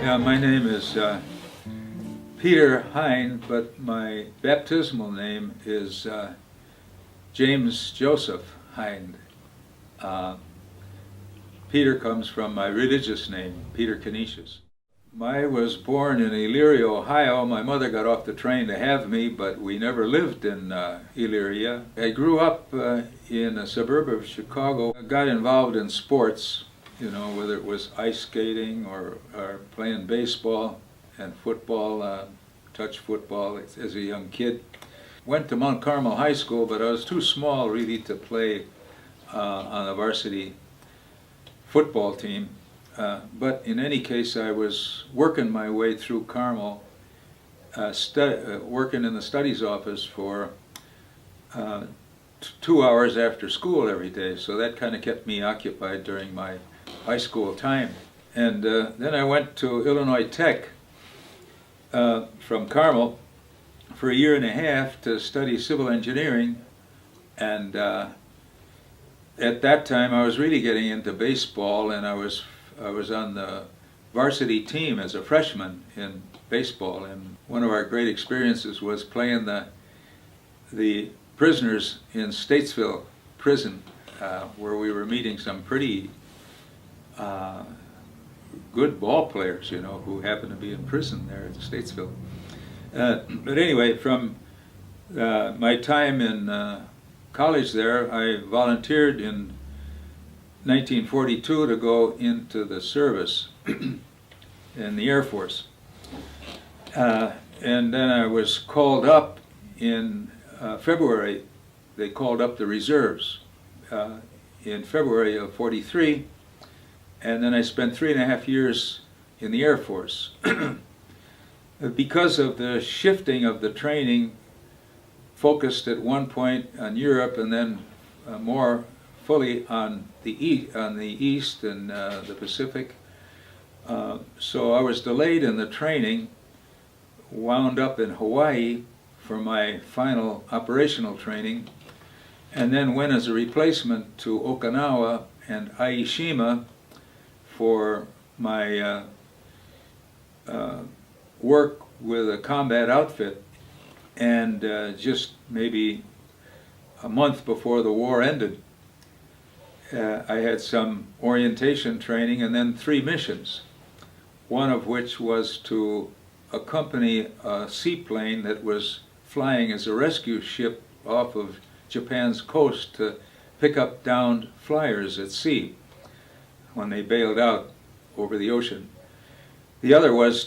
Yeah, my name is Peter Hinde, but my baptismal name is James Joseph Hinde. Peter comes from my religious name, Peter Canisius. I was born in Elyria, Ohio. My mother got off the train to have me, but we never lived in Elyria. I grew up in a suburb of Chicago. I got involved in sports, you know, whether it was ice skating or playing baseball and football, touch football as a young kid. Went to Mount Carmel High School, but I was too small really to play on the varsity football team. But in any case, I was working my way through Carmel, working in the studies office for 2 hours after school every day. So that kind of kept me occupied during my high school time. And then I went to Illinois Tech from Carmel for 1.5 years to study civil engineering. And at that time, I was really getting into baseball, and I was on the varsity team as a freshman in baseball, and one of our great experiences was playing the prisoners in Statesville prison, where we were meeting some pretty good ball players, you know, who happened to be in prison there at Statesville. But anyway, from my time in college there, I volunteered in 1942 to go into the service in the Air Force. And then I was called up in February. They called up the reserves in February of '43, and then I spent 3.5 years in the Air Force. Because of the shifting of the training, focused at one point on Europe and then more fully on the East and the Pacific. So I was delayed in the training, wound up in Hawaii for my final operational training, and then went as a replacement to Okinawa and Aishima for my work with a combat outfit. And just maybe a month before the war ended, I had some orientation training and then 3 missions, one of which was to accompany a seaplane that was flying as a rescue ship off of Japan's coast to pick up downed flyers at sea when they bailed out over the ocean. The other was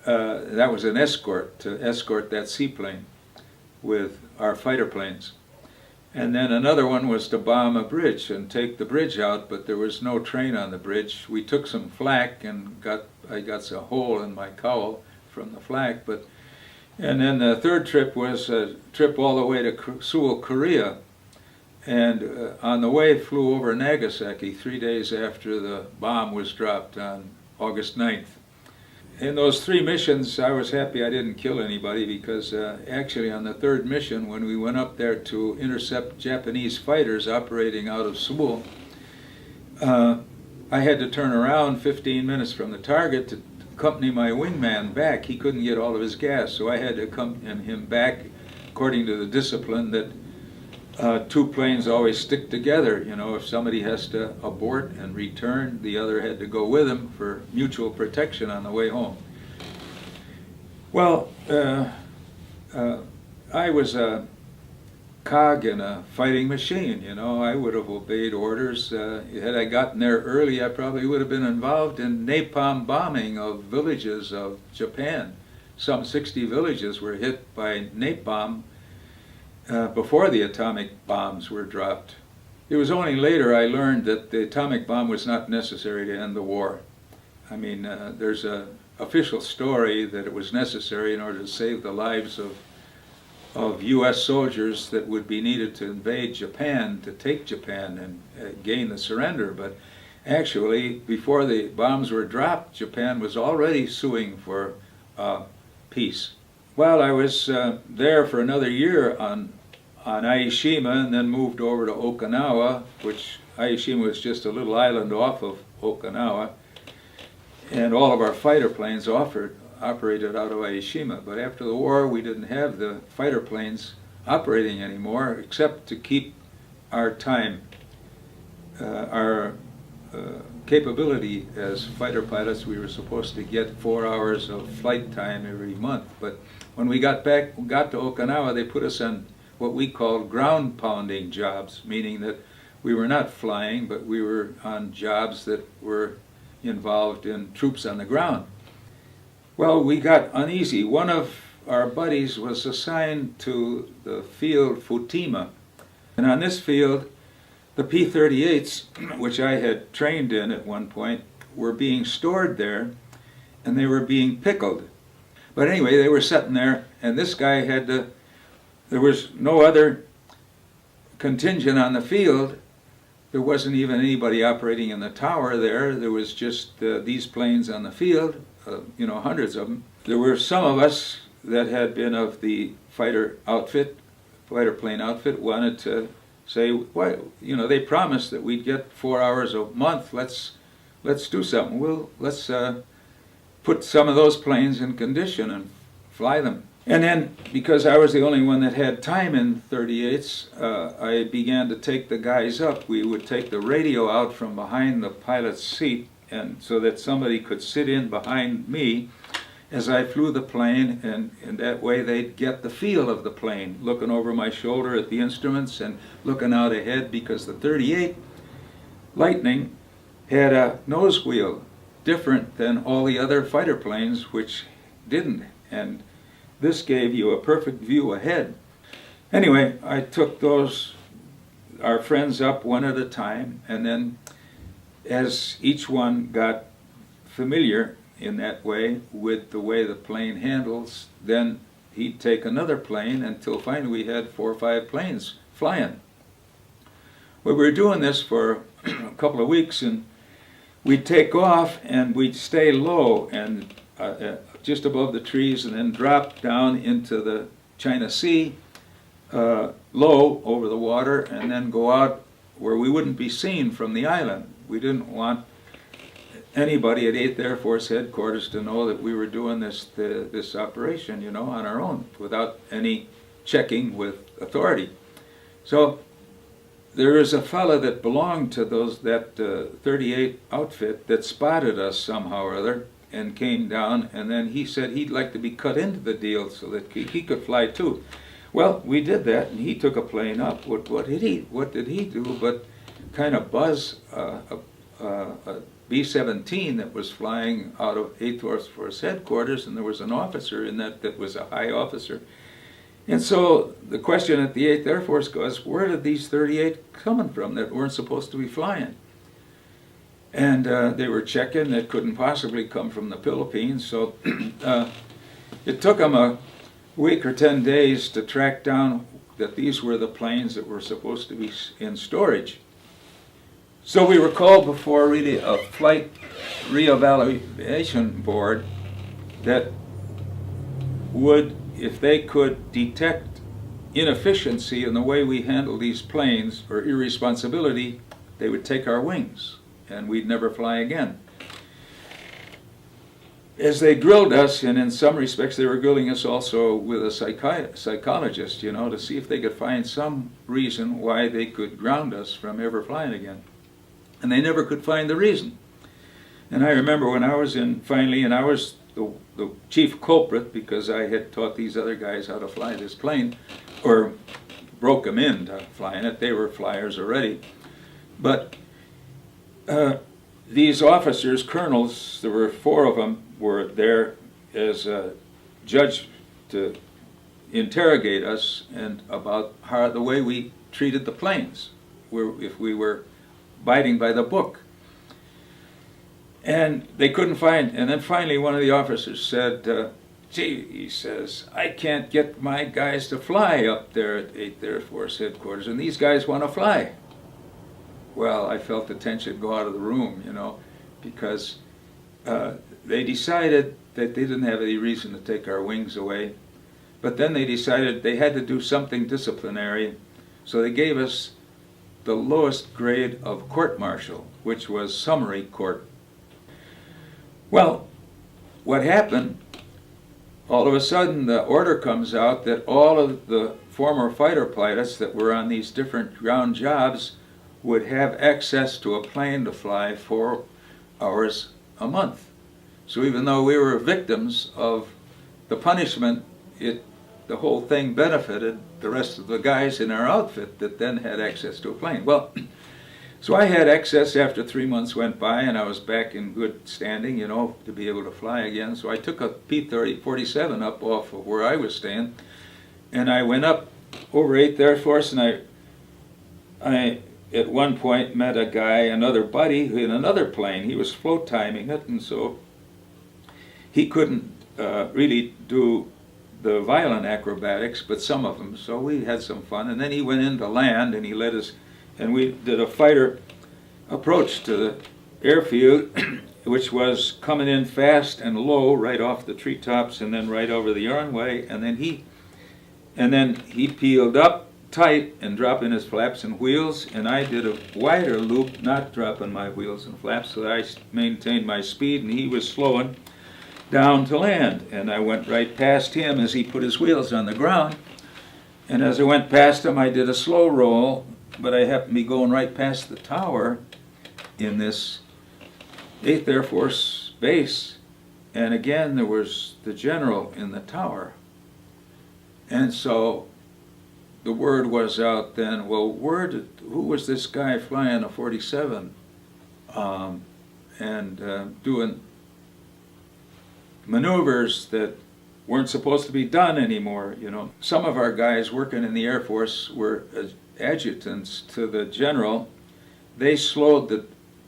that was an escort, to escort that seaplane with our fighter planes. And then another one was to bomb a bridge and take the bridge out, but there was no train on the bridge. We took some flak and I got a hole in my cowl from the flak. And then the third trip was a trip all the way to Seoul, Korea. And on the way flew over Nagasaki 3 days after the bomb was dropped on August 9th. In those 3 missions, I was happy I didn't kill anybody, because actually on the 3rd mission, when we went up there to intercept Japanese fighters operating out of Seoul, I had to turn around 15 minutes from the target to accompany my wingman back. He couldn't get all of his gas, so I had to accompany him back according to the discipline that 2 planes always stick together. You know, if somebody has to abort and return, the other had to go with him for mutual protection on the way home. Well, I was a cog in a fighting machine, you know. I would have obeyed orders. Had I gotten there early, I probably would have been involved in napalm bombing of villages of Japan. Some 60 villages were hit by napalm before the atomic bombs were dropped. It was only later I learned that the atomic bomb was not necessary to end the war. I mean, there's an official story that it was necessary in order to save the lives of U.S. soldiers that would be needed to invade Japan, to take Japan and gain the surrender. But actually, before the bombs were dropped, Japan was already suing for peace. Well, I was there for another year on Aishima, and then moved over to Okinawa, which Aishima was just a little island off of Okinawa. and all of our fighter planes operated out of Aishima. But after the war, we didn't have the fighter planes operating anymore, except to keep our time, our capability as fighter pilots. We were supposed to get 4 hours of flight time every month. But when we got to Okinawa, they put us on what we called ground pounding jobs, meaning that we were not flying, but we were on jobs that were involved in troops on the ground. Well, we got uneasy. One of our buddies was assigned to the field Futima, and on this field, the P-38s, which I had trained in at one point, were being stored there, and they were being pickled. But anyway, they were sitting there, and this guy there was no other contingent on the field. There wasn't even anybody operating in the tower there. There was just these planes on the field, hundreds of them. There were some of us that had been of the fighter plane outfit, wanted to say, why, they promised that we'd get 4 hours a month. Let's do something. Let's put some of those planes in condition and fly them. And then, because I was the only one that had time in 38s, I began to take the guys up. We would take the radio out from behind the pilot's seat, and so that somebody could sit in behind me as I flew the plane, and that way they'd get the feel of the plane, looking over my shoulder at the instruments and looking out ahead, because the 38 Lightning had a nose wheel different than all the other fighter planes, which didn't. And this gave you a perfect view ahead. Anyway, I took our friends up one at a time, and then as each one got familiar in that way with the way the plane handles, then he'd take another plane until finally we had 4 or 5 planes flying. We were doing this for a couple of weeks, and we'd take off and we'd stay low and just above the trees, and then drop down into the China Sea, low over the water, and then go out where we wouldn't be seen from the island. We didn't want anybody at 8th Air Force Headquarters to know that we were doing this operation, on our own, without any checking with authority. So there is a fellow that belonged to that 38 outfit that spotted us somehow or other and came down, and then he said he'd like to be cut into the deal so that he could fly too. Well, we did that, and he took a plane up. What did he do but kind of buzz a B-17 that was flying out of 8th Air Force Headquarters, and there was an officer in that was a high officer. And so the question at the 8th Air Force was, where did these 38 coming from that weren't supposed to be flying? And they were checking that couldn't possibly come from the Philippines. So it took them a week or 10 days to track down that these were the planes that were supposed to be in storage. So we were called before really a flight reevaluation board that would, if they could detect inefficiency in the way we handle these planes or irresponsibility, they would take our wings and we'd never fly again. As they grilled us, and in some respects they were grilling us also with a psychologist, to see if they could find some reason why they could ground us from ever flying again. And they never could find the reason. And I remember when I was finally, and I was the chief culprit because I had taught these other guys how to fly this plane, or broke them into flying it. They were flyers already. But these officers, colonels, there were 4 of them, were there as a judge to interrogate us and about the way we treated the planes, if we were abiding by the book. And they couldn't find, and then finally one of the officers said, gee, he says, I can't get my guys to fly up there at 8th Air Force Headquarters, and these guys want to fly. Well, I felt the tension go out of the room, because they decided that they didn't have any reason to take our wings away, but then they decided they had to do something disciplinary, so they gave us the lowest grade of court-martial, which was summary court. Well, what happened, all of a sudden the order comes out that all of the former fighter pilots that were on these different ground jobs would have access to a plane to fly 4 hours a month. So even though we were victims of the punishment, the whole thing benefited the rest of the guys in our outfit that then had access to a plane. Well, so I had access after 3 months went by, and I was back in good standing, to be able to fly again. So I took a P-47 up off of where I was staying, and I went up over 8th Air Force, and I at one point met a guy, another buddy, in another plane. He was float timing it, and so he couldn't really do the violent acrobatics, but some of them. So we had some fun, and then he went into land, and he led us, and we did a fighter approach to the airfield, which was coming in fast and low, right off the treetops, and then right over the runway, and then he peeled up tight and dropping his flaps and wheels, and I did a wider loop, not dropping my wheels and flaps, so that I maintained my speed, and he was slowing down to land, and I went right past him as he put his wheels on the ground, and as I went past him I did a slow roll, but I happened to be going right past the tower in this 8th Air Force base, and again there was the general in the tower, and so the word was out then, well, who was this guy flying a 47 and doing maneuvers that weren't supposed to be done anymore, Some of our guys working in the Air Force were adjutants to the general. They slowed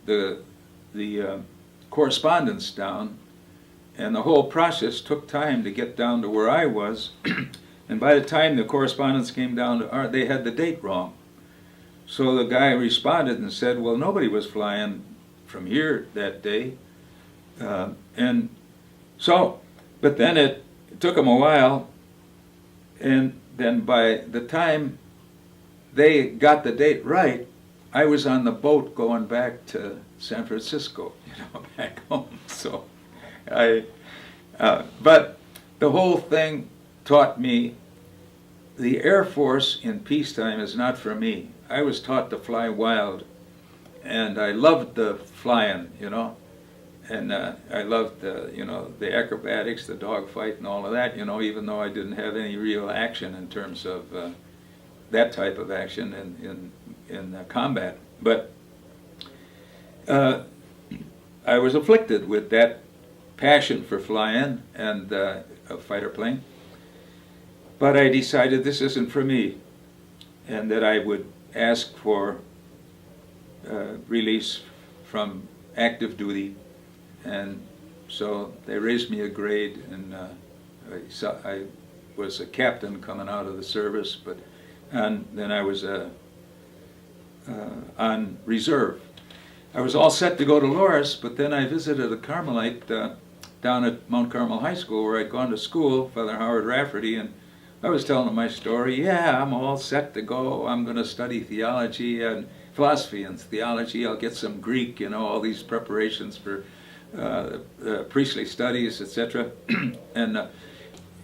the correspondence down, and the whole process took time to get down to where I was. And by the time the correspondence came down to they had the date wrong. So the guy responded and said, well, nobody was flying from here that day. But then it took them a while, and then by the time they got the date right, I was on the boat going back to San Francisco, back home. So but the whole thing taught me the Air Force in peacetime is not for me. I was taught to fly wild, and I loved the flying, and I loved the acrobatics, the dogfight, and all of that, even though I didn't have any real action in terms of that type of action in combat. But I was afflicted with that passion for flying and a fighter plane. But I decided this isn't for me, and that I would ask for release from active duty. And so they raised me a grade, and I was a captain coming out of the service, and then I was on reserve. I was all set to go to Loris, but then I visited a Carmelite down at Mount Carmel High School where I'd gone to school, Father Howard Rafferty, and I was telling him my story. Yeah, I'm all set to go. I'm going to study theology and philosophy and theology. I'll get some Greek, all these preparations for priestly studies, etc. And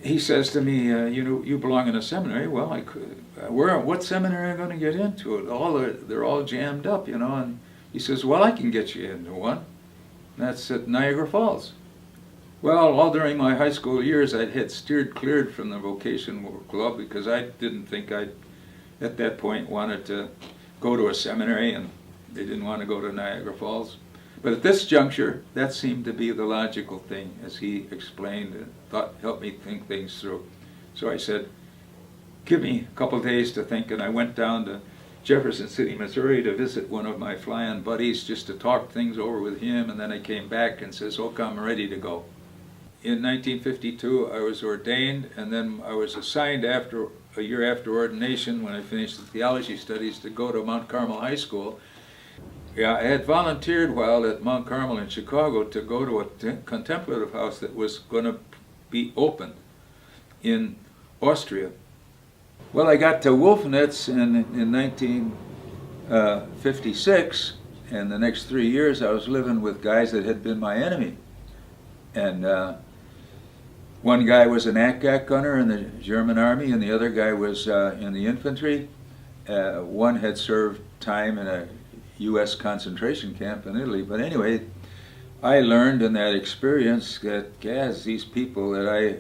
he says to me, you belong in a seminary. Well, I could. What seminary am I going to get into? They're all jammed up, And he says, well, I can get you into one. That's at Niagara Falls. Well, all during my high school years, I had steered clear from the vocational club because I didn't think I, at that point, wanted to go to a seminary, and they didn't want to go to Niagara Falls. But at this juncture, that seemed to be the logical thing, as he explained and helped me think things through. So I said, give me a couple days to think, and I went down to Jefferson City, Missouri to visit one of my flying buddies just to talk things over with him, and then I came back and says, okay, I'm ready to go. In 1952, I was ordained, and then I was assigned a year after ordination, when I finished the theology studies, to go to Mount Carmel High School. Yeah, I had volunteered while at Mount Carmel in Chicago to go to a contemplative house that was going to be opened in Austria. Well, I got to Wolfnitz in 1956, and the next 3 years I was living with guys that had been my enemy. And one guy was an ack-ack gunner in the German army, and the other guy was in the infantry. One had served time in a U.S. concentration camp in Italy. But anyway, I learned in that experience that, guys, these people that I,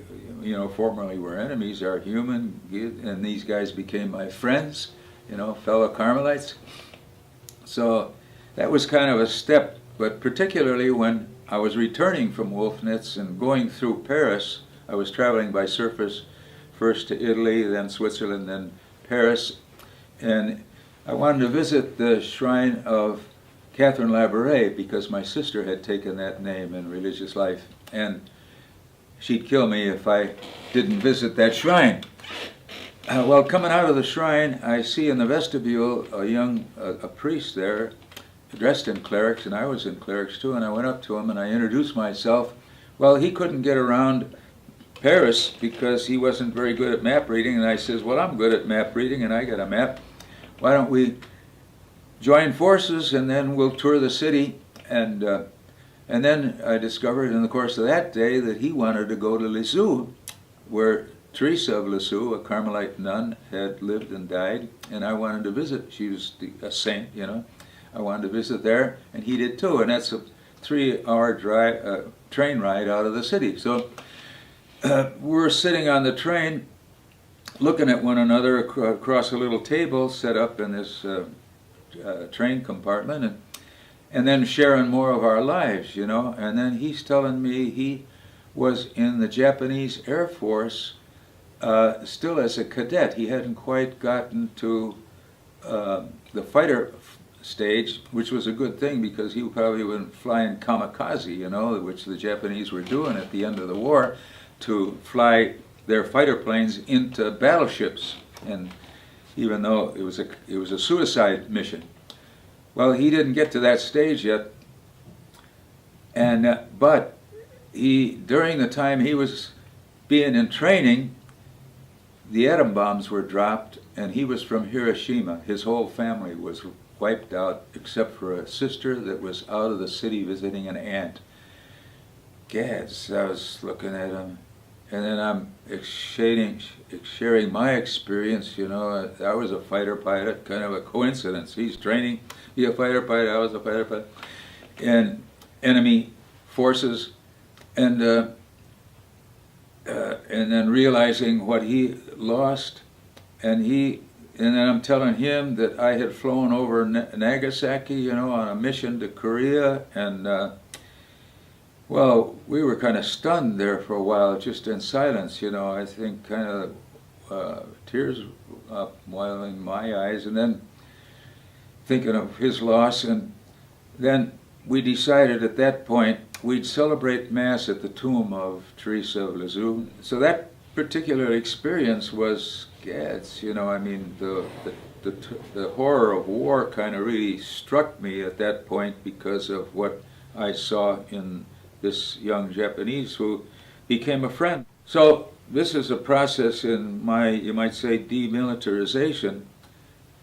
formerly were enemies are human, and these guys became my friends, fellow Carmelites. So that was kind of a step, but particularly when I was returning from Wolfnitz and going through Paris. I was traveling by surface first to Italy, then Switzerland, then Paris, and I wanted to visit the shrine of Catherine Labouré because my sister had taken that name in religious life, and she'd kill me if I didn't visit that shrine. Well, coming out of the shrine, I see in the vestibule a priest there, dressed in clerics, and I was in clerics too, and I went up to him and I introduced myself. Well, he couldn't get around Paris because he wasn't very good at map reading, and I says, well, I'm good at map reading and I got a map. Why don't we join forces and then we'll tour the city? And then I discovered in the course of that day that he wanted to go to Lisieux, where Teresa of Lisieux, a Carmelite nun, had lived and died, and I wanted to visit. She was a saint, I wanted to visit there, and he did too, and that's a 3-hour train ride out of the city. So we're sitting on the train looking at one another across a little table set up in this train compartment, and then sharing more of our lives, and then he's telling me he was in the Japanese Air Force still as a cadet. He hadn't quite gotten to the fighter stage, which was a good thing because he probably would flying kamikaze, which the Japanese were doing at the end of the war, to fly their fighter planes into battleships, and even though it was a suicide mission. Well, he didn't get to that stage yet, and but during the time he was being in training, the atom bombs were dropped, and he was from Hiroshima. His whole family was wiped out except for a sister that was out of the city visiting an aunt. Gads, I was looking at him, and then I'm sharing my experience. I was a fighter pilot, kind of a coincidence. He's training to be a fighter pilot, I was a fighter pilot, and enemy forces, and then realizing what he lost, and then I'm telling him that I had flown over Nagasaki, on a mission to Korea, and well, we were kind of stunned there for a while, just in silence, I think kind of tears welling my eyes, and then thinking of his loss, and then we decided at that point we'd celebrate Mass at the tomb of Teresa of Lisieux. So that particular experience was, the horror of war kind of really struck me at that point because of what I saw in this young Japanese who became a friend. So this is a process in my, you might say, demilitarization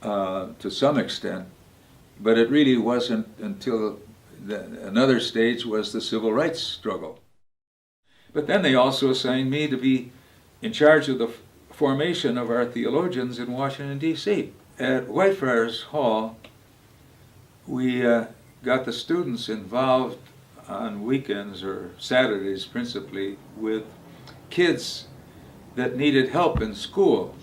to some extent, but it really wasn't until another stage was the civil rights struggle. But then they also assigned me to be in charge of the formation of our theologians in Washington, D.C. At Whitefriars Hall, we got the students involved on weekends or Saturdays principally with kids that needed help in school,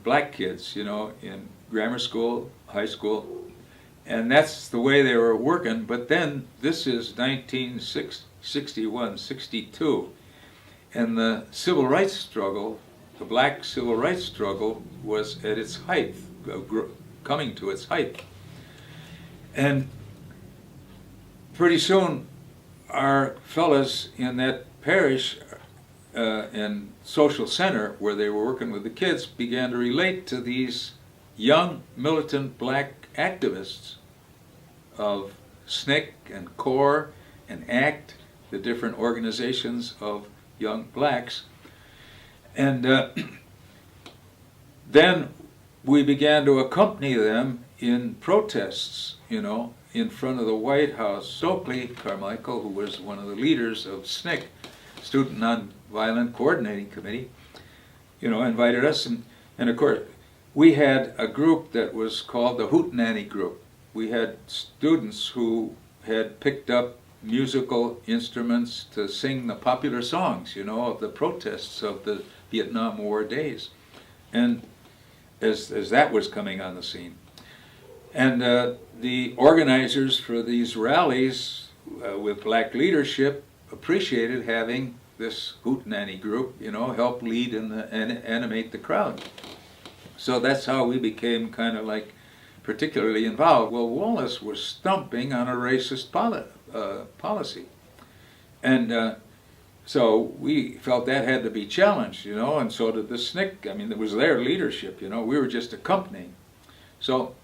black kids, in grammar school, high school, and that's the way they were working. But then this is 1961, 62, and the civil rights struggle, the black civil rights struggle, was at its height, coming to its height. And pretty soon, our fellows in that parish and social center where they were working with the kids began to relate to these young militant black activists of SNCC and CORE and ACT, the different organizations of young blacks. And then we began to accompany them in protests, in front of the White House. Stokely Carmichael, who was one of the leaders of SNCC, Student Nonviolent Coordinating Committee, invited us. And of course, we had a group that was called the Hootenanny Group. We had students who had picked up musical instruments to sing the popular songs, of the protests of the Vietnam War days. And as that was coming on the scene. And the organizers for these rallies with black leadership appreciated having this Hootenanny group, help lead and animate the crowd. So that's how we became kind of like particularly involved. Well, Wallace was stumping on a racist policy. And so we felt that had to be challenged, and so did the SNCC. I mean, it was their leadership, we were just accompanying. So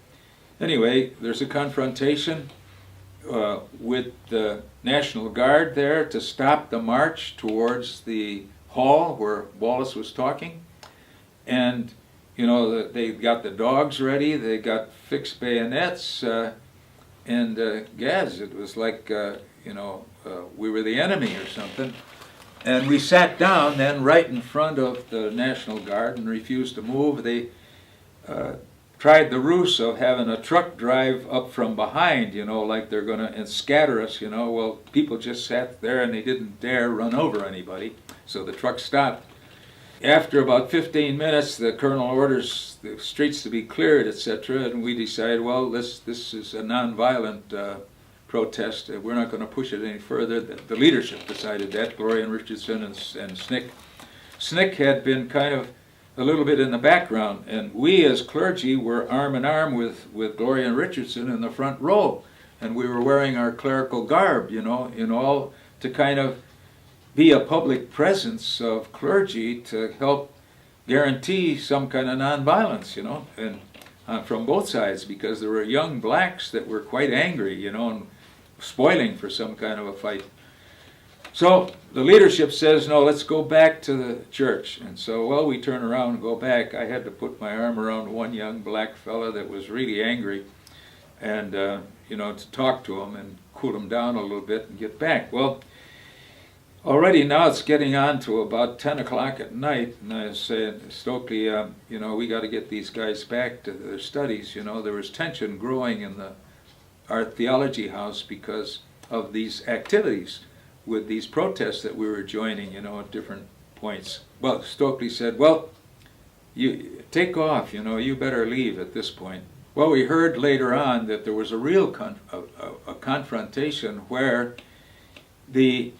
anyway, there's a confrontation with the National Guard there to stop the march towards the hall where Wallace was talking. And, they got the dogs ready, they got fixed bayonets, and Gaz, it was like, we were the enemy or something. And we sat down then right in front of the National Guard and refused to move. They tried the ruse of having a truck drive up from behind, like they're going to scatter us, Well, people just sat there and they didn't dare run over anybody. So the truck stopped. After about 15 minutes, the colonel orders the streets to be cleared, etc., and we decided, well, this is a nonviolent protest. We're not going to push it any further. The leadership decided that, Gloria and Richardson and SNCC. SNCC had been kind of a little bit in the background, and we as clergy were arm in arm with Gloria and Richardson in the front row, and we were wearing our clerical garb, all to kind of be a public presence of clergy to help guarantee some kind of nonviolence, and from both sides, because there were young blacks that were quite angry, and spoiling for some kind of a fight. So the leadership says, no, let's go back to the church. And so, well, we turn around and go back. I had to put my arm around one young black fella that was really angry and, to talk to him and cool him down a little bit and get back. Well, already now it's getting on to about 10 o'clock at night, and I said, Stokely, we got to get these guys back to their studies. There was tension growing in our theology house because of these activities with these protests that we were joining, at different points. Well, Stokely said, well, you take off, you better leave at this point. Well, we heard later on that there was a real confrontation where the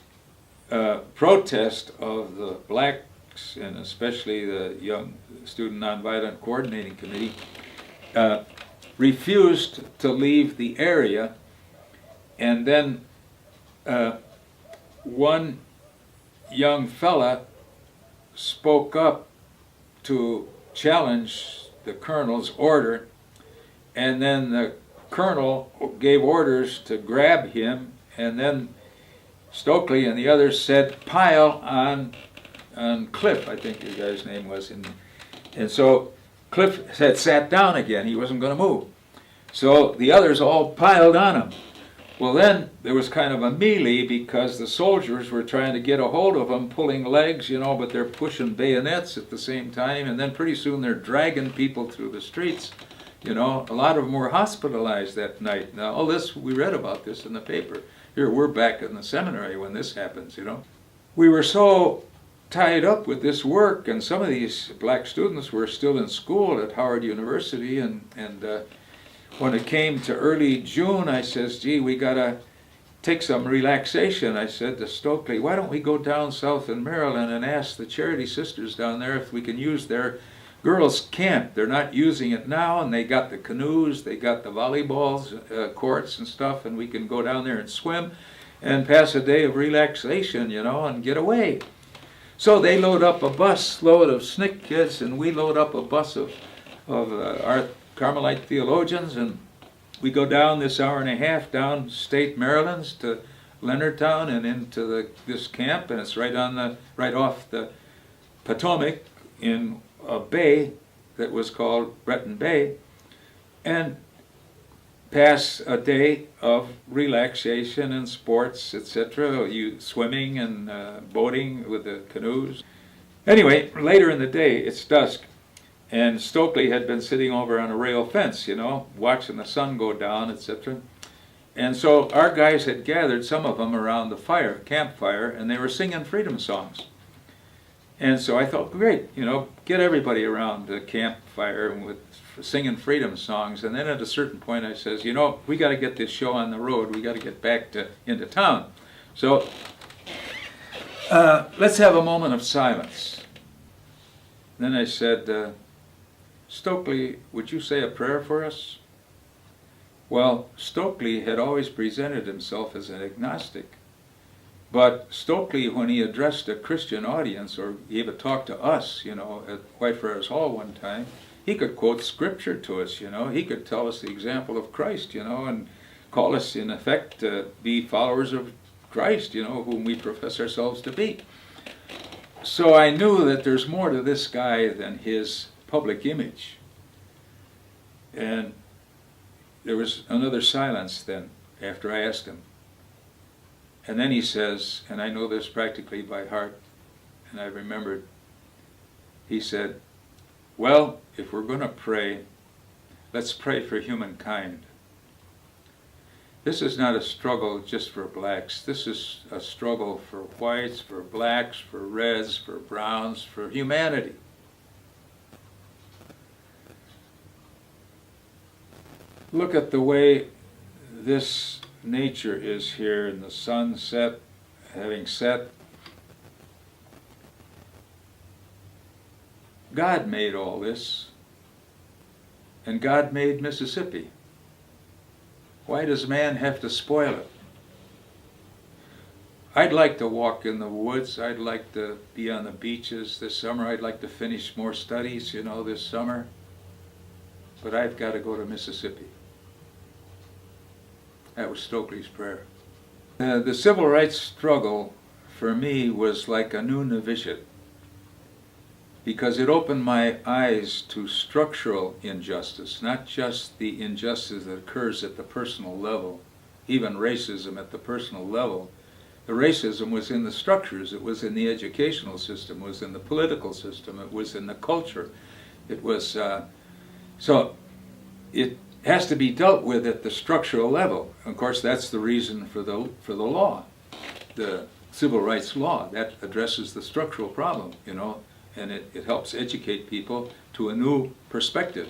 protest of the blacks, and especially the Young Student Nonviolent Coordinating Committee, refused to leave the area, and then one young fella spoke up to challenge the colonel's order, and then the colonel gave orders to grab him, and then Stokely and the others said, pile on Cliff, I think the guy's name was. And so Cliff had sat down again. He wasn't going to move. So the others all piled on him. Well, then there was kind of a melee because the soldiers were trying to get a hold of him, pulling legs, but they're pushing bayonets at the same time. And then pretty soon they're dragging people through the streets. A lot of them were hospitalized that night. Now, all this, we read about this in the paper. Here, we're back in the seminary when this happens, We were so tied up with this work, and some of these black students were still in school at Howard University, and when it came to early June, I says, gee, we got to take some relaxation. I said to Stokely, why don't we go down south in Maryland and ask the Charity Sisters down there if we can use their girls' camp. They're not using it now, and they got the canoes, they got the volleyball courts and stuff, and we can go down there and swim and pass a day of relaxation, and get away. So they load up a bus load of SNCC kids, and we load up a bus of our Carmelite theologians, and we go down this hour and a half down State Maryland's to Leonardtown and into this camp, and it's right off the Potomac in a bay that was called Breton Bay. And pass a day of relaxation and sports, etc. You swimming and boating with the canoes. Anyway, later in the day, it's dusk, and Stokely had been sitting over on a rail fence, watching the sun go down, etc. And so our guys had gathered, some of them, around the campfire, and they were singing freedom songs. And so I thought, great, get everybody around the campfire with singing freedom songs. And then at a certain point I says, we got to get this show on the road. We got to get back into town. So let's have a moment of silence. Then I said, Stokely, would you say a prayer for us? Well, Stokely had always presented himself as an agnostic. But Stokely, when he addressed a Christian audience or gave a talk to us, at Whitefriars Hall one time, he could quote scripture to us, he could tell us the example of Christ, and call us, in effect, to be followers of Christ, whom we profess ourselves to be. So I knew that there's more to this guy than his public image. And there was another silence then, after I asked him. And then he says, and I know this practically by heart, and I remembered, he said, well, if we're going to pray, let's pray for humankind. This is not a struggle just for blacks. This is a struggle for whites, for blacks, for reds, for browns, for humanity. Look at the way this nature is here in the sunset, having set. God made all this, and God made Mississippi. Why does man have to spoil it? I'd like to walk in the woods. I'd like to be on the beaches this summer. I'd like to finish more studies, this summer. But I've got to go to Mississippi. That was Stokely's prayer. The civil rights struggle for me was like a new novitiate, because it opened my eyes to structural injustice, not just the injustice that occurs at the personal level, even racism at the personal level. The racism was in the structures, it was in the educational system, it was in the political system, it was in the culture. It was, so it has to be dealt with at the structural level. Of course, that's the reason for the law, the civil rights law. That addresses the structural problem, and it helps educate people to a new perspective,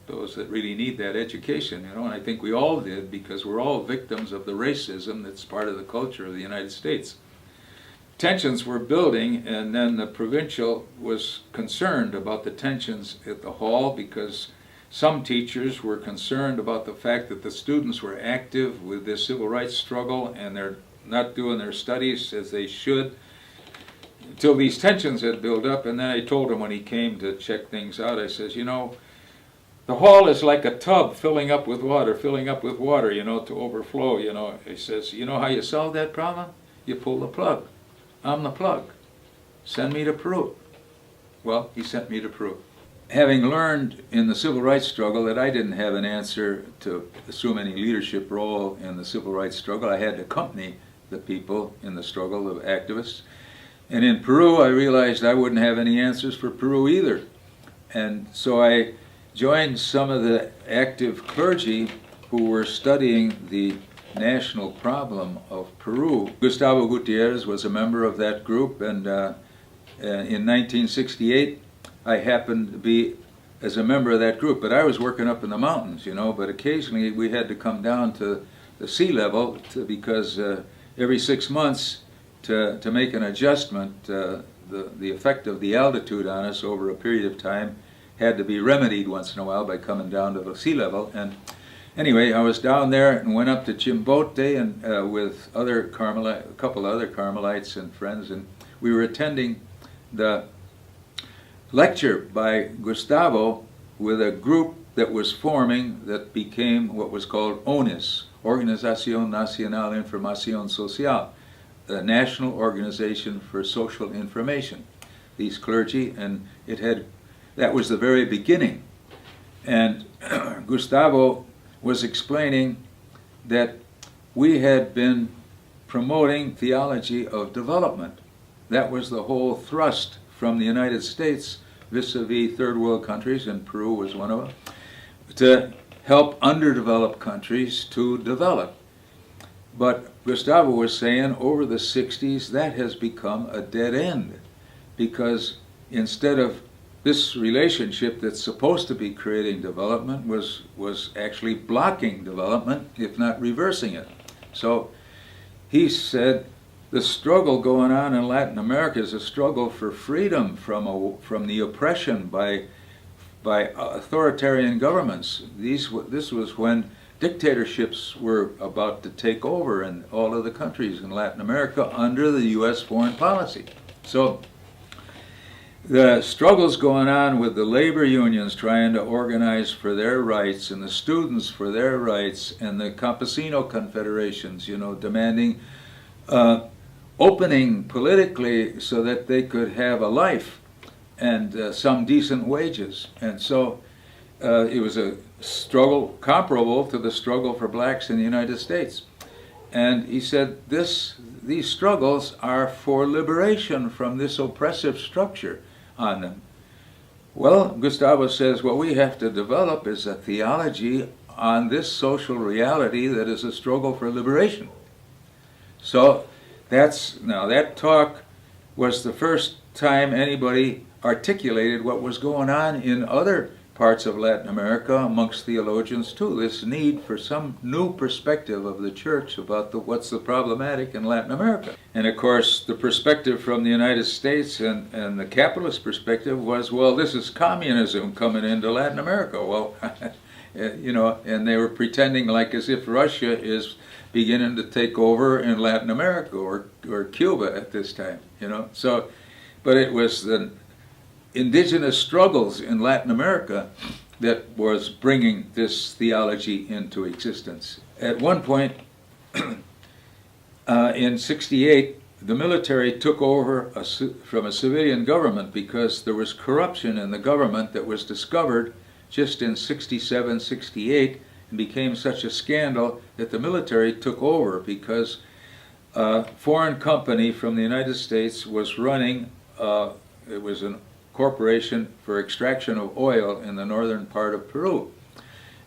those that really need that education, and I think we all did, because we're all victims of the racism that's part of the culture of the United States. Tensions were building, and then the provincial was concerned about the tensions at the hall, because some teachers were concerned about the fact that the students were active with this civil rights struggle and they're not doing their studies as they should, until these tensions had built up. And then I told him, when he came to check things out, I says, the hall is like a tub filling up with water, to overflow, He says, how you solve that problem? You pull the plug. I'm the plug. Send me to Peru. Well, he sent me to Peru. Having learned in the civil rights struggle that I didn't have an answer to assume any leadership role in the civil rights struggle, I had to accompany the people in the struggle of activists. And in Peru, I realized I wouldn't have any answers for Peru either. And so I joined some of the active clergy who were studying the national problem of Peru. Gustavo Gutierrez was a member of that group, and in 1968, I happened to be as a member of that group, but I was working up in the mountains, but occasionally we had to come down to the sea level because every 6 months to make an adjustment, the effect of the altitude on us over a period of time had to be remedied once in a while by coming down to the sea level. And anyway, I was down there and went up to Chimbote and with a couple other Carmelites and friends, and we were attending the lecture by Gustavo with a group that was forming that became what was called ONIS, Organización Nacional Información Social, the National Organization for Social Information. These clergy, and that was the very beginning. And Gustavo was explaining that we had been promoting theology of development. That was the whole thrust from the United States vis-a-vis third world countries, and Peru was one of them, to help underdeveloped countries to develop. But Gustavo was saying over the 60s that has become a dead end, because instead of this relationship that's supposed to be creating development was actually blocking development, if not reversing it. So he said the struggle going on in Latin America is a struggle for freedom from the oppression by authoritarian governments. This was when dictatorships were about to take over in all of the countries in Latin America under the U.S. foreign policy. So the struggles going on with the labor unions trying to organize for their rights, and the students for their rights, and the campesino confederations, demanding opening politically so that they could have a life and some decent wages. And so it was a struggle comparable to the struggle for blacks in the United States. And he said these struggles are for liberation from this oppressive structure on them. Well, Gustavo says what we have to develop is a theology on this social reality that is a struggle for liberation. So that talk was the first time anybody articulated what was going on in other parts of Latin America amongst theologians too, this need for some new perspective of the church about what's the problematic in Latin America. And of course the perspective from the United States and the capitalist perspective was, well, this is communism coming into Latin America. Well, and they were pretending like as if Russia is beginning to take over in Latin America or Cuba at this time, So, but it was the indigenous struggles in Latin America that was bringing this theology into existence. At one point, in '68, the military took over from a civilian government because there was corruption in the government that was discovered just in '67, '68, and became such a scandal that the military took over because a foreign company from the United States was running, it was a corporation for extraction of oil in the northern part of Peru.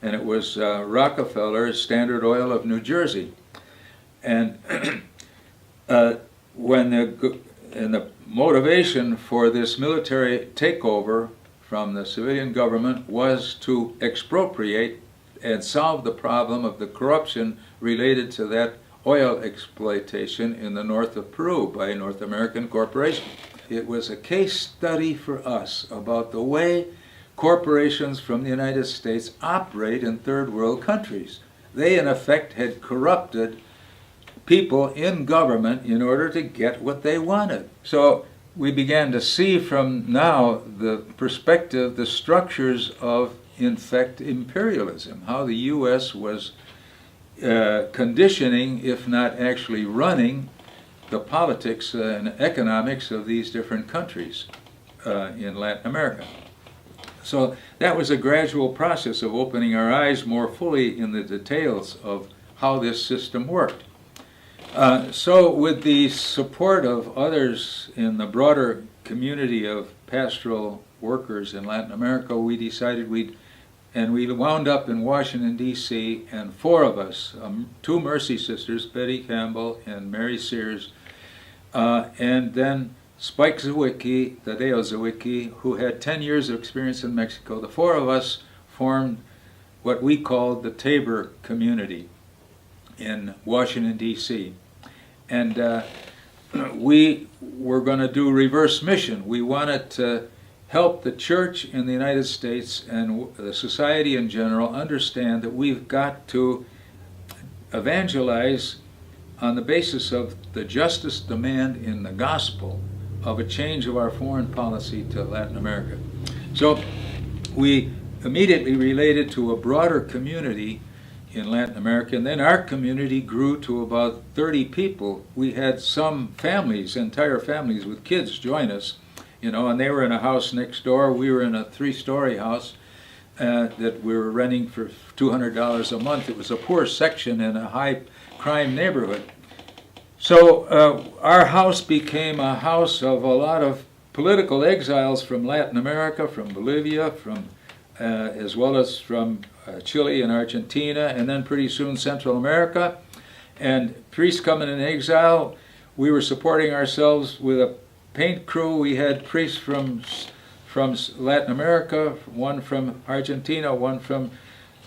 And it was Rockefeller Standard Oil of New Jersey. And the motivation for this military takeover from the civilian government was to expropriate and solve the problem of the corruption related to that oil exploitation in the north of Peru by a North American corporation. It was a case study for us about the way corporations from the United States operate in third world countries. They, in effect, had corrupted people in government in order to get what they wanted. So we began to see from now the perspective, the structures of, in fact, imperialism, how the U.S. was conditioning, if not actually running, the politics and economics of these different countries in Latin America. So that was a gradual process of opening our eyes more fully in the details of how this system worked. So with the support of others in the broader community of pastoral workers in Latin America, we decided we wound up in Washington, D.C., and four of us, two Mercy sisters, Betty Campbell and Mary Sears, and then Spike Zawicki, Tadeo Zawicki, who had 10 years of experience in Mexico. The four of us formed what we called the Tabor community in Washington, D.C. And we were going to do reverse mission. We wanted to help the church in the United States and the society in general understand that we've got to evangelize on the basis of the justice demand in the gospel of a change of our foreign policy to Latin America. So we immediately related to a broader community in Latin America, and then our community grew to about 30 people. We had some families, entire families with kids join us, and they were in a house next door. We were in a 3-story house that we were renting for $200 a month. It was a poor section in a high crime neighborhood. So our house became a house of a lot of political exiles from Latin America, from Bolivia, from as well as from Chile and Argentina, and then pretty soon Central America. And priests coming in exile, we were supporting ourselves with a paint crew. We had priests from Latin America, one from Argentina, one from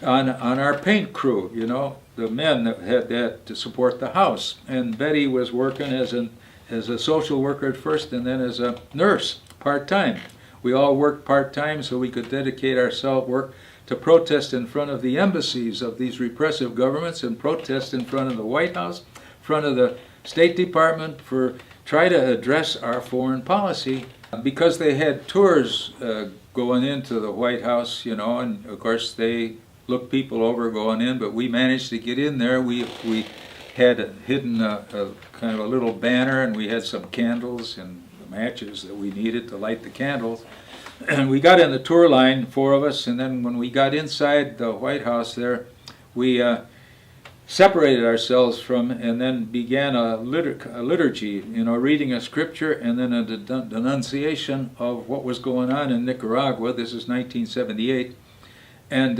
on our paint crew, you know, the men that had that to support the house. And Betty was working as a social worker at first, and then as a nurse part-time. We all worked part-time so we could dedicate ourselves work to protest in front of the embassies of these repressive governments, and protest in front of the White House, in front of the State Department, for try to address our foreign policy. Because they had tours going into the White House, you know, and of course they looked people over going in, but we managed to get in there. We had hidden a kind of a little banner, and we had some candles and matches that we needed to light the candles. And we got in the tour line, 4 of us, and then when we got inside the White House there, we separated ourselves from, and then began a liturgy, you know, reading a scripture, and then a denunciation of what was going on in Nicaragua. This is 1978. And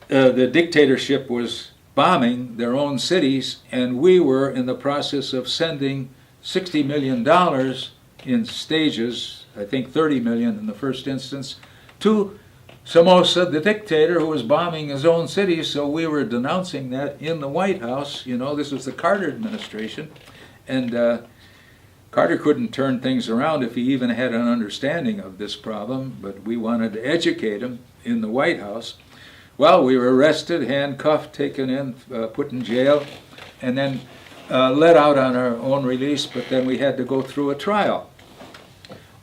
the dictatorship was bombing their own cities, and we were in the process of sending $60 million in stages, I think 30 million in the first instance, to Somoza, the dictator, who was bombing his own city. So we were denouncing that in the White House. You know, this was the Carter administration, and Carter couldn't turn things around if he even had an understanding of this problem, but we wanted to educate him in the White House. Well, we were arrested, handcuffed, taken in, put in jail, and then let out on our own release, but then we had to go through a trial.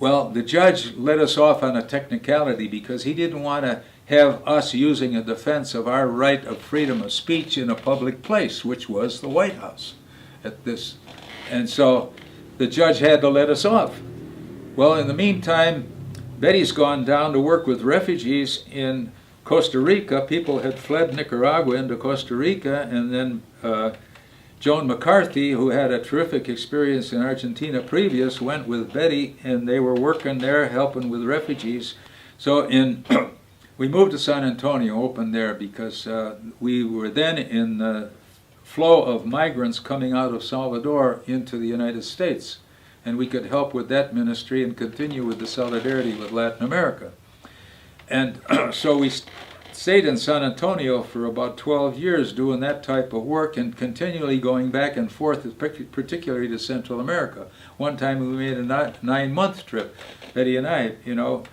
Well, the judge let us off on a technicality because he didn't want to have us using a defense of our right of freedom of speech in a public place, which was the White House at this. And so the judge had to let us off. Well, in the meantime, Betty's gone down to work with refugees in Costa Rica. People had fled Nicaragua into Costa Rica, and then Joan McCarthy, who had a terrific experience in Argentina previous, went with Betty, and they were working there, helping with refugees. So we moved to San Antonio, opened there, because we were then in the flow of migrants coming out of Salvador into the United States, and we could help with that ministry and continue with the solidarity with Latin America. And so we stayed in San Antonio for about 12 years doing that type of work, and continually going back and forth, particularly to Central America. One time we made a 9-month trip, Betty and I, you know.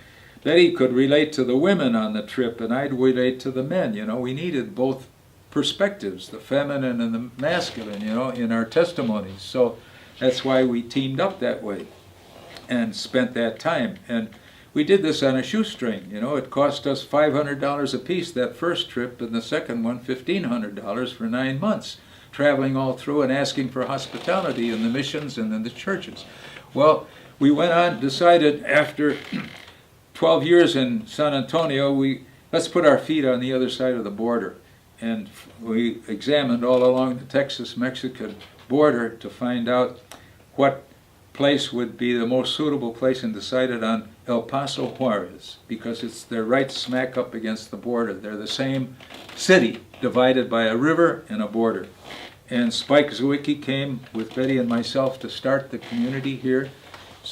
Betty could relate to the women on the trip, and I'd relate to the men, you know. We needed both perspectives, the feminine and the masculine, you know, in our testimonies. So that's why we teamed up that way and spent that time. And we did this on a shoestring, you know. It cost us $500 a piece that first trip, and the second one $1,500 for 9 months, traveling all through and asking for hospitality in the missions and in the churches. Well, we went on, decided after 12 years in San Antonio, let's put our feet on the other side of the border. And we examined all along the Texas-Mexican border to find out what place would be the most suitable place, and decided on El Paso Juarez, because they're right smack up against the border. They're the same city, divided by a river and a border. And Spike Zwicky came with Betty and myself to start the community here.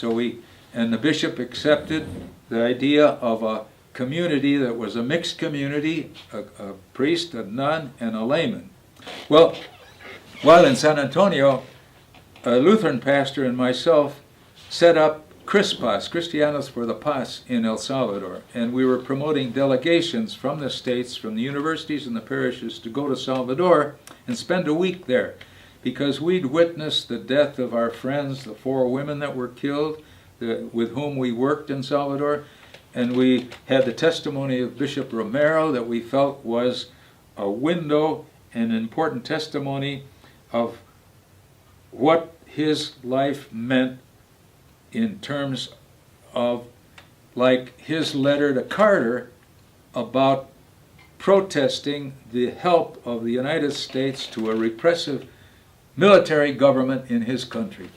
And the bishop accepted the idea of a community that was a mixed community, a priest, a nun, and a layman. Well, while in San Antonio, a Lutheran pastor and myself set up Cristianos for the Paz in El Salvador, and we were promoting delegations from the states, from the universities and the parishes, to go to Salvador and spend a week there, because we'd witnessed the death of our friends, the 4 women that were killed, with whom we worked in Salvador, and we had the testimony of Bishop Romero that we felt was a window, an important testimony of what his life meant in terms of, like his letter to Carter, about protesting the help of the United States to a repressive military government in his country.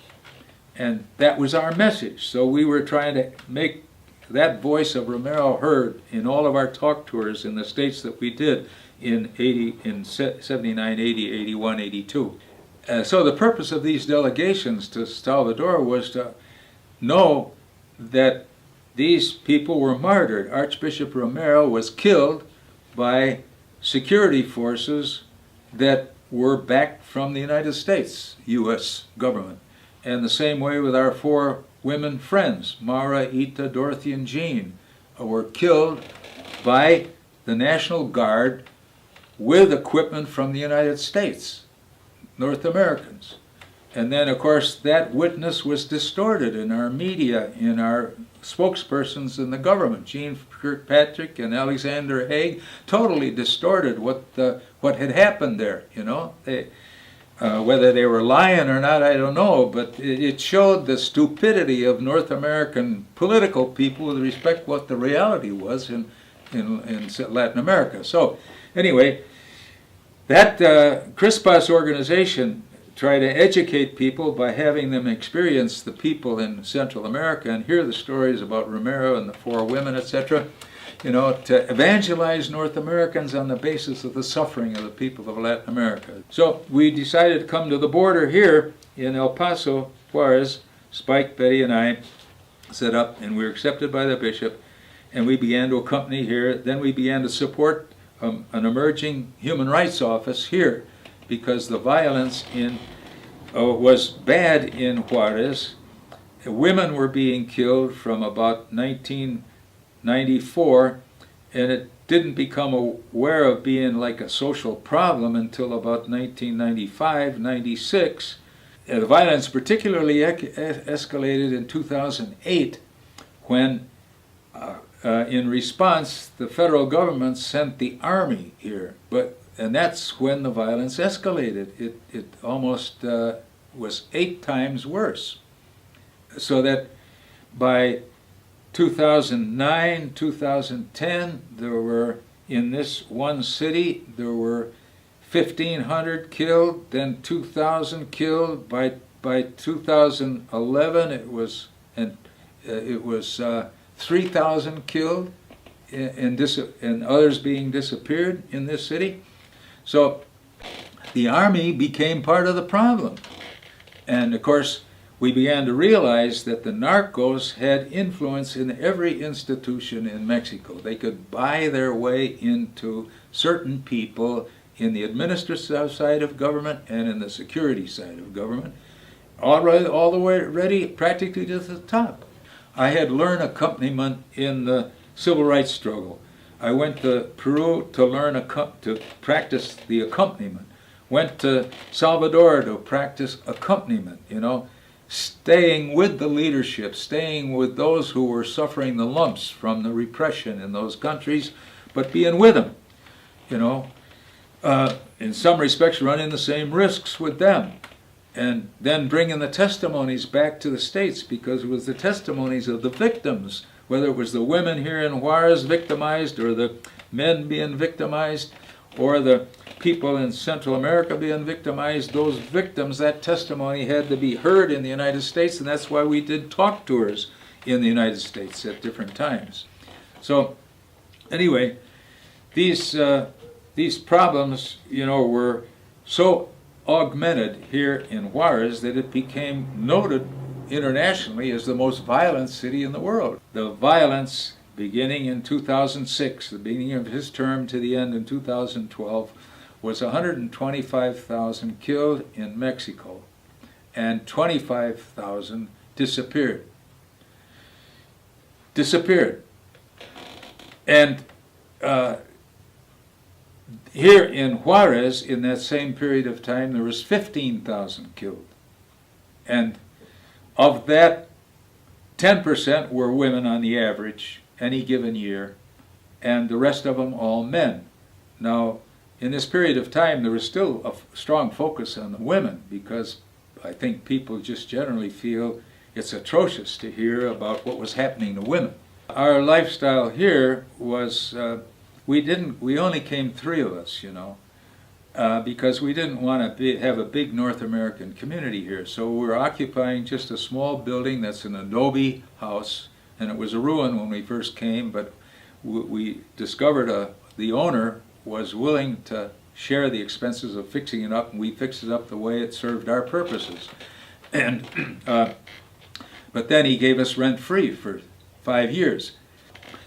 And that was our message. So we were trying to make that voice of Romero heard in all of our talk tours in the states that we did in 79, 80, 81, 82. So the purpose of these delegations to Salvador was to know that these people were martyred. Archbishop Romero was killed by security forces that were backed from the United States, U.S. government. And the same way with our 4 women friends, Mara, Ita, Dorothy, and Jean, were killed by the National Guard with equipment from the United States, North Americans. And then, of course, that witness was distorted in our media, in our spokespersons in the government. Jean Kirkpatrick and Alexander Haig totally distorted what had happened there, you know. Whether they were lying or not, I don't know, but it showed the stupidity of North American political people with respect to what the reality was in Latin America. So, anyway, that CRISPAS organization tried to educate people by having them experience the people in Central America and hear the stories about Romero and the 4 women, etc., you know, to evangelize North Americans on the basis of the suffering of the people of Latin America. So we decided to come to the border here in El Paso, Juarez. Spike, Betty, and I set up, and we were accepted by the bishop, and we began to accompany here. Then we began to support an emerging human rights office here, because the violence was bad in Juarez. Women were being killed from about 1994, and it didn't become aware of being like a social problem until about 1995, 96. The violence particularly escalated in 2008 when, in response, the federal government sent the army here. And that's when the violence escalated. It almost was 8 times worse. So that by 2009, 2010, there were, in this one city, there were 1,500 killed, then 2,000 killed. By 2011, it was 3,000 killed, and others being disappeared in this city. So the army became part of the problem. And of course, we began to realize that the narcos had influence in every institution in Mexico. They could buy their way into certain people in the administrative side of government and in the security side of government, all the way ready practically to the top. I had learned accompaniment in the civil rights struggle. I went to Peru to learn to practice the accompaniment. Went to Salvador to practice accompaniment, you know, staying with the leadership, staying with those who were suffering the lumps from the repression in those countries, but being with them, you know. In some respects, running the same risks with them. And then bringing the testimonies back to the States, because it was the testimonies of the victims, whether it was the women here in Juarez victimized, or the men being victimized, or the people in Central America being victimized. Those victims, that testimony had to be heard in the United States, and that's why we did talk tours in the United States at different times. So anyway, these problems, you know, were so augmented here in Juarez that it became noted internationally as the most violent city in the world. The violence beginning in 2006, the beginning of his term to the end in 2012, was 125,000 killed in Mexico, and 25,000 disappeared. And here in Juarez, in that same period of time, there was 15,000 killed. And of that, 10% were women on the average, any given year, and the rest of them all men. Now, in this period of time, there was still a strong focus on the women, because I think people just generally feel it's atrocious to hear about what was happening to women. Our lifestyle here was we only came 3 of us, because we didn't want to have a big North American community here. So we're occupying just a small building that's an adobe house, and it was a ruin when we first came, but we discovered the owner was willing to share the expenses of fixing it up, and we fixed it up the way it served our purposes. And but then he gave us rent-free for 5 years.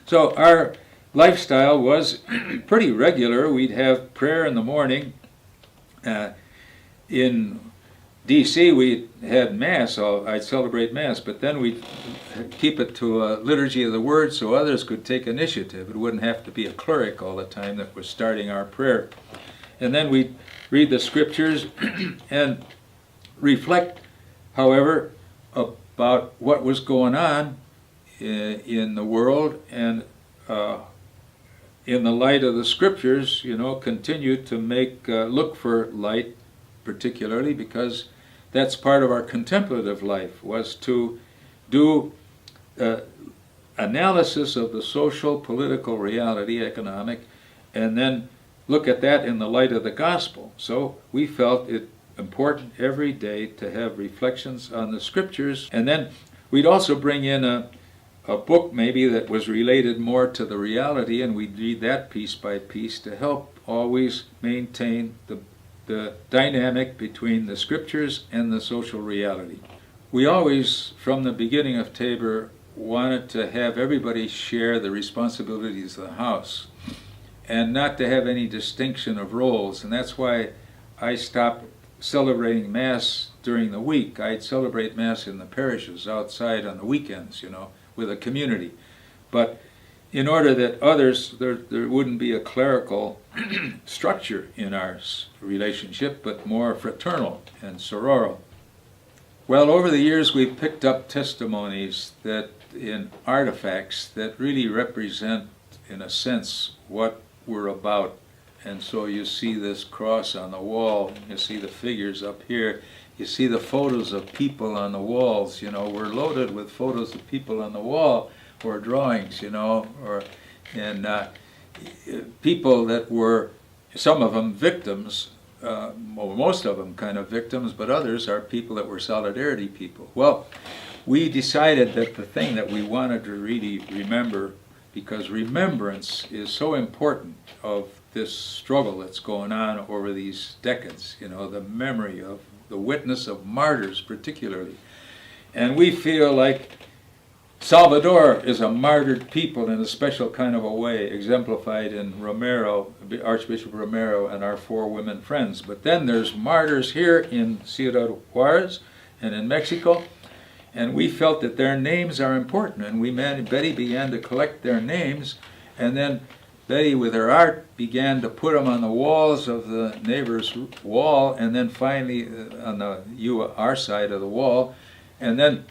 So our lifestyle was pretty regular. We'd have prayer in the morning. In D.C. we had Mass. I'd celebrate Mass, but then we'd keep it to a liturgy of the Word so others could take initiative. It wouldn't have to be a cleric all the time that was starting our prayer. And then we'd read the Scriptures and reflect, however, about what was going on in the world, and in the light of the Scriptures, continue to look for light, particularly because that's part of our contemplative life, was to do analysis of the social, political reality, economic, and then look at that in the light of the gospel. So we felt it important every day to have reflections on the Scriptures, and then we'd also bring in a book maybe that was related more to the reality, and we'd read that piece by piece to help always maintain the dynamic between the Scriptures and the social reality. We always, from the beginning of Tabor, wanted to have everybody share the responsibilities of the house and not to have any distinction of roles, and that's why I stopped celebrating Mass during the week. I'd celebrate Mass in the parishes outside on the weekends, with a community. But in order that there wouldn't be a clerical structure in our relationship, but more fraternal and sororal. Well, over the years we've picked up testimonies in artifacts that really represent, in a sense, what we're about. And so you see this cross on the wall, you see the figures up here, you see the photos of people on the walls. We're loaded with photos of people on the wall, or drawings, and people that were, some of them victims, most of them kind of victims, but others are people that were solidarity people. Well, we decided that the thing that we wanted to really remember, because remembrance is so important of this struggle that's going on over these decades, the memory of the witness of martyrs particularly. And we feel like Salvador is a martyred people in a special kind of a way, exemplified in Romero, Archbishop Romero, and our 4 women friends. But then there's martyrs here in Ciudad Juarez and in Mexico, and we felt that their names are important, and Betty began to collect their names, and then Betty, with her art, began to put them on the walls of the neighbor's wall, and then finally on our side of the wall, and then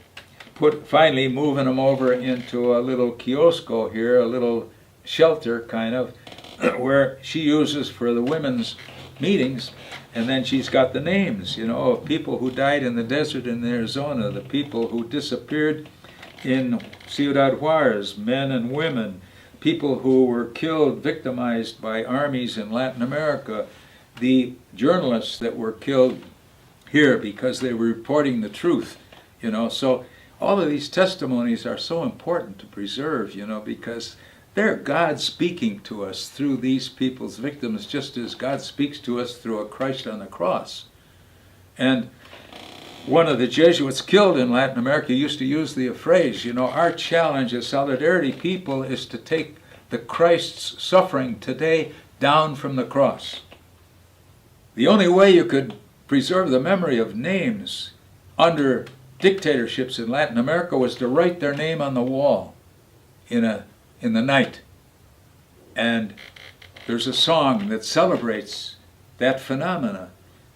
finally moving them over into a little kiosco here, a little shelter kind of, where she uses for the women's meetings. And then she's got the names, of people who died in the desert in Arizona, the people who disappeared in Ciudad Juarez, men and women, people who were killed, victimized by armies in Latin America, the journalists that were killed here because they were reporting the truth, So all of these testimonies are so important to preserve, because they're God speaking to us through these people's victims, just as God speaks to us through a Christ on the cross. And one of the Jesuits killed in Latin America used to use the phrase, our challenge as solidarity people is to take the Christ's suffering today down from the cross. The only way you could preserve the memory of names under dictatorships in Latin America was to write their name on the wall in the night. And there's a song that celebrates that phenomena,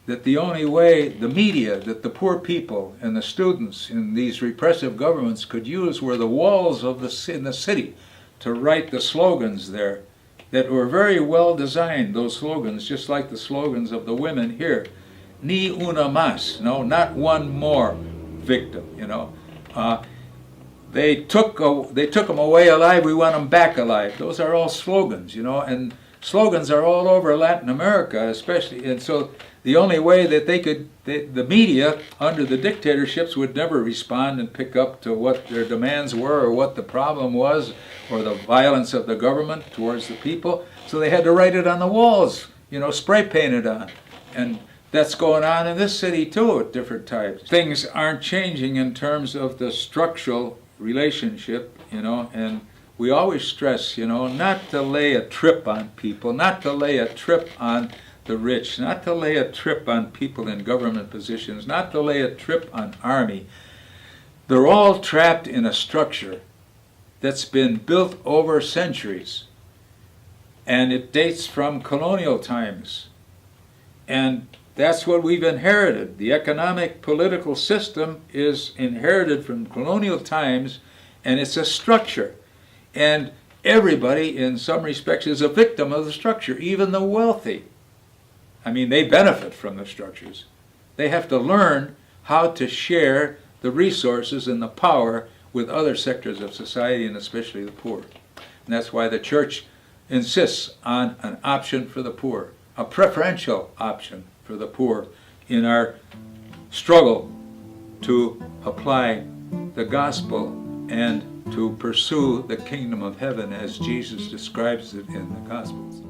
that the only way the media, that the poor people and the students in these repressive governments could use were the walls in the city to write the slogans there that were very well designed, those slogans, just like the slogans of the women here. Ni una más, no, not one more victim, they took them away alive, we want them back alive. Those are all slogans, you know, and slogans are all over Latin America, especially. And so the only way that the media under the dictatorships would never respond and pick up to what their demands were or what the problem was or the violence of the government towards the people. So they had to write it on the walls, you know, spray paint it on. And that's going on in this city too at different times. Things aren't changing in terms of the structural relationship, you know, and we always stress, you know, not to lay a trip on people, not to lay a trip on the rich, not to lay a trip on people in government positions, not to lay a trip on army. They're all trapped in a structure that's been built over centuries, and it dates from colonial times. And that's what we've inherited. The economic political system is inherited from colonial times, and it's a structure. And everybody, in some respects, is a victim of the structure, even the wealthy. I mean, they benefit from the structures. They have to learn how to share the resources and the power with other sectors of society, and especially the poor. And that's why the church insists on an option for the poor, a preferential option for the poor in our struggle to apply the gospel and to pursue the kingdom of heaven as Jesus describes it in the Gospels.